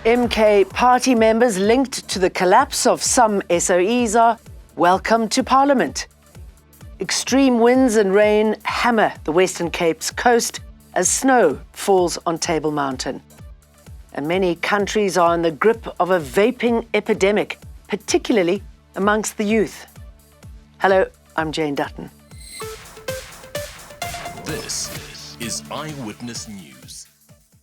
MK party members linked to the collapse of some SOEs are welcome to Parliament. Extreme winds and rain hammer the Western Cape's coast as snow falls on Table Mountain. And many countries are in the grip of a vaping epidemic, particularly amongst the youth. Hello, I'm Jane Dutton. This is Eyewitness News.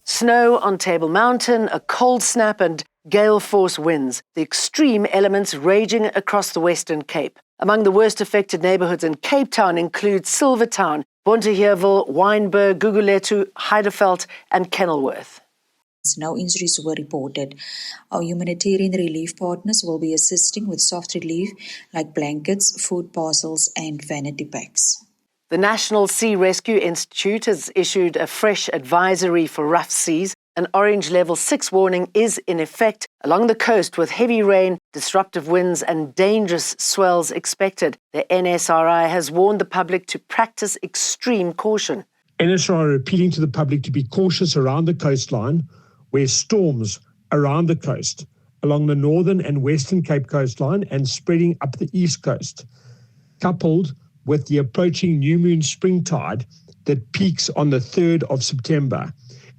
Snow on Table Mountain, a cold snap and gale force winds, the extreme elements raging across the Western Cape. Among the worst affected neighbourhoods in Cape Town include Silvertown, Bonteheuwel, Wynberg, Gugulethu, Heideveld and Kenilworth. No injuries were reported. Our humanitarian relief partners will be assisting with soft relief like blankets, food parcels and vanity packs. The National Sea Rescue Institute has issued a fresh advisory for rough seas. An orange level 6 warning is in effect along the coast with heavy rain, disruptive winds and dangerous swells expected. The NSRI has warned the public to practice extreme caution. NSRI are appealing to the public to be cautious around the coastline where storms around the coast, along the northern and western Cape coastline and spreading up the east coast, coupled with the approaching new moon spring tide that peaks on the 3rd of September,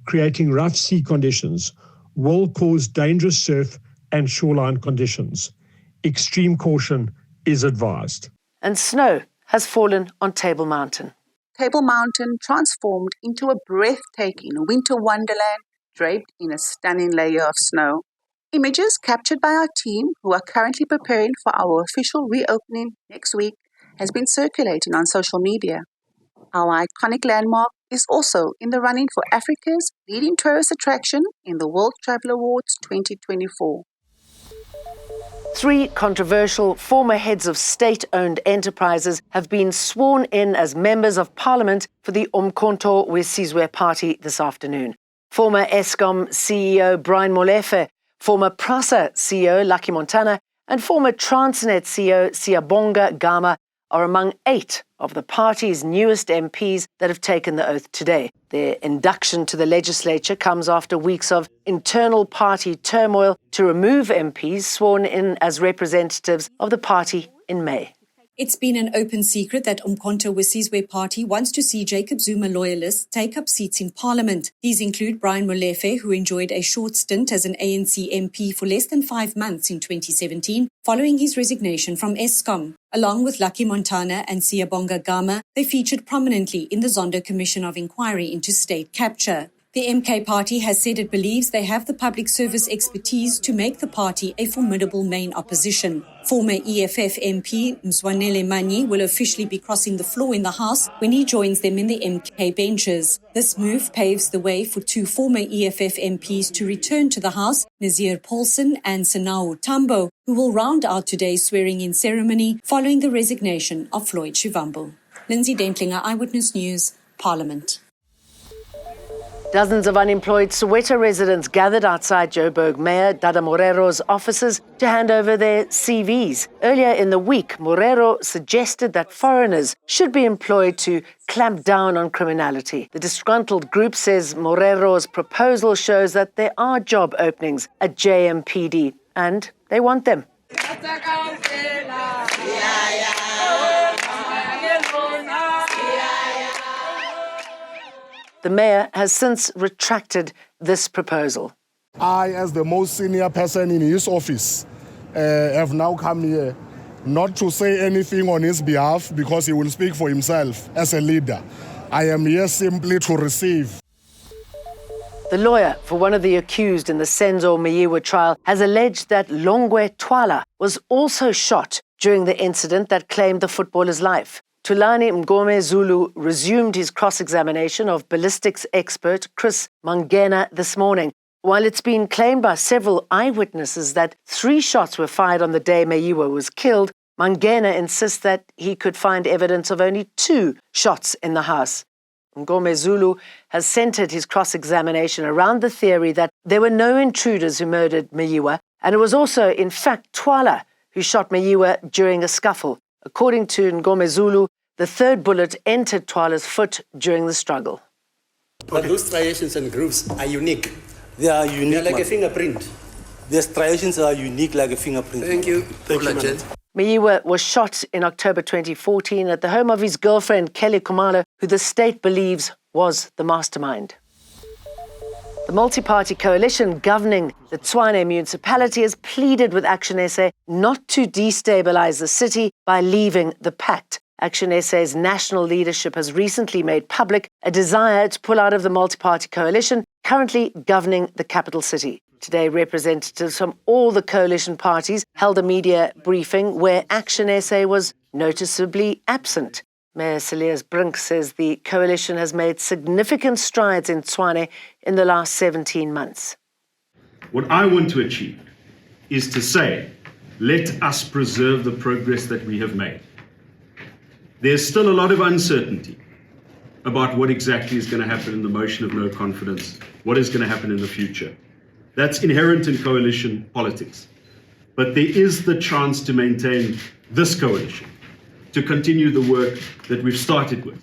creating rough sea conditions, will cause dangerous surf and shoreline conditions. Extreme caution is advised. And snow has fallen on Table Mountain. Table Mountain transformed into a breathtaking winter wonderland draped in a stunning layer of snow. Images captured by our team, who are currently preparing for our official reopening next week, has been circulating on social media. Our iconic landmark is also in the running for Africa's leading tourist attraction in the World Travel Awards 2024. 3 controversial former heads of state-owned enterprises have been sworn in as members of Parliament for the Umkhonto weSizwe Party this afternoon. Former Eskom CEO Brian Molefe, former PRASA CEO Lucky Montana, and former Transnet CEO Siyabonga Gama are among 8 of the party's newest MPs that have taken the oath today. Their induction to the legislature comes after weeks of internal party turmoil to remove MPs sworn in as representatives of the party in May. It's been an open secret that Umkhonto weSizwe Party wants to see Jacob Zuma loyalists take up seats in Parliament. These include Brian Molefe, who enjoyed a short stint as an ANC MP for less than 5 months in 2017, following his resignation from Eskom. Along with Lucky Montana and Siyabonga Gama, they featured prominently in the Zondo Commission of Inquiry into State Capture. The MK party has said it believes they have the public service expertise to make the party a formidable main opposition. Former EFF MP Mzwanele Manyi will officially be crossing the floor in the House when he joins them in the MK benches. This move paves the way for 2 former EFF MPs to return to the House, Nazir Paulson and Sanao Tambo, who will round out today's swearing-in ceremony following the resignation of Floyd Shivambu. Lindsay Dentlinger, Eyewitness News, Parliament. Dozens of unemployed Soweto residents gathered outside Joburg Mayor Dada Morero's offices to hand over their CVs. Earlier in the week, Morero suggested that foreigners should be employed to clamp down on criminality. The disgruntled group says Morero's proposal shows that there are job openings at JMPD and they want them. The mayor has since retracted this proposal. I, as the most senior person in his office, have now come here not to say anything on his behalf because he will speak for himself as a leader. I am here simply to receive. The lawyer for one of the accused in the Senzo Meyiwa trial has alleged that Longwe Twala was also shot during the incident that claimed the footballer's life. Tulani Mngome Zulu resumed his cross-examination of ballistics expert Chris Mangena this morning. While it's been claimed by several eyewitnesses that 3 shots were fired on the day Meyiwa was killed, Mangena insists that he could find evidence of only 2 shots in the house. Mngome Zulu has centered his cross-examination around the theory that there were no intruders who murdered Meyiwa, and it was also, in fact, Twala who shot Meyiwa during a scuffle. According to Ngome Zulu, the 3rd bullet entered Twala's foot during the struggle. But those striations and grooves are unique. They are unique. They're like a fingerprint. The striations are unique like a fingerprint. Thank you. Thank you, Jen. Meyiwa was shot in October 2014 at the home of his girlfriend, Kelly Khumalo, who the state believes was the mastermind. The multi-party coalition governing the Tshwane municipality has pleaded with Action SA not to destabilize the city by leaving the pact. Action SA's national leadership has recently made public a desire to pull out of the multi-party coalition currently governing the capital city. Today, representatives from all the coalition parties held a media briefing where Action SA was noticeably absent. Mayor Silias Brink says the coalition has made significant strides in Tshwane in the last 17 months. What I want to achieve is to say, let us preserve the progress that we have made. There's still a lot of uncertainty about what exactly is going to happen in the motion of no confidence, what is going to happen in the future. That's inherent in coalition politics. But there is the chance to maintain this coalition, to continue the work that we've started with.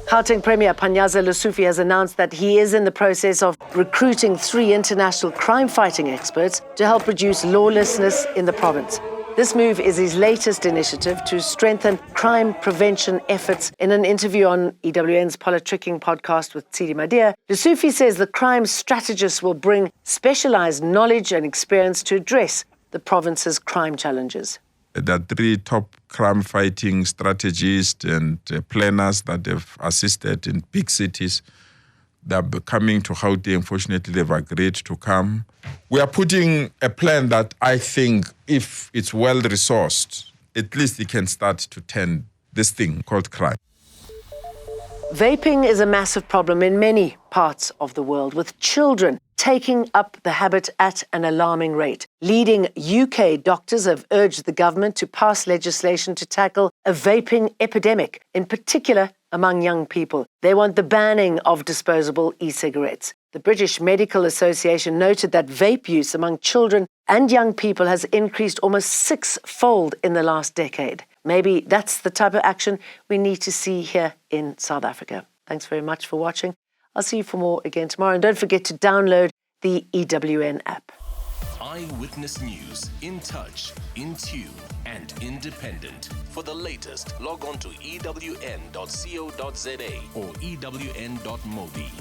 Gauteng Premier Panyaza Lesufi has announced that he is in the process of recruiting 3 international crime-fighting experts to help reduce lawlessness in the province. This move is his latest initiative to strengthen crime prevention efforts. In an interview on EWN's Politricking podcast with Tsidi Madia, Lesufi says the crime strategists will bring specialized knowledge and experience to address the province's crime challenges. There are 3 top crime-fighting strategists and planners that have assisted in big cities. They're coming to Gauteng. Fortunately, they've agreed to come. We are putting a plan that I think, if it's well-resourced, at least it can start to tend this thing called crime. Vaping is a massive problem in many parts of the world, with children taking up the habit at an alarming rate. Leading UK doctors have urged the government to pass legislation to tackle a vaping epidemic, in particular among young people. They want the banning of disposable e-cigarettes. The British Medical Association noted that vape use among children and young people has increased almost 6-fold in the last decade. Maybe that's the type of action we need to see here in South Africa. Thanks very much for watching. I'll see you for more again tomorrow. And don't forget to download the EWN app. Eyewitness News, in touch, in tune, and independent. For the latest, log on to ewn.co.za or ewn.mobi.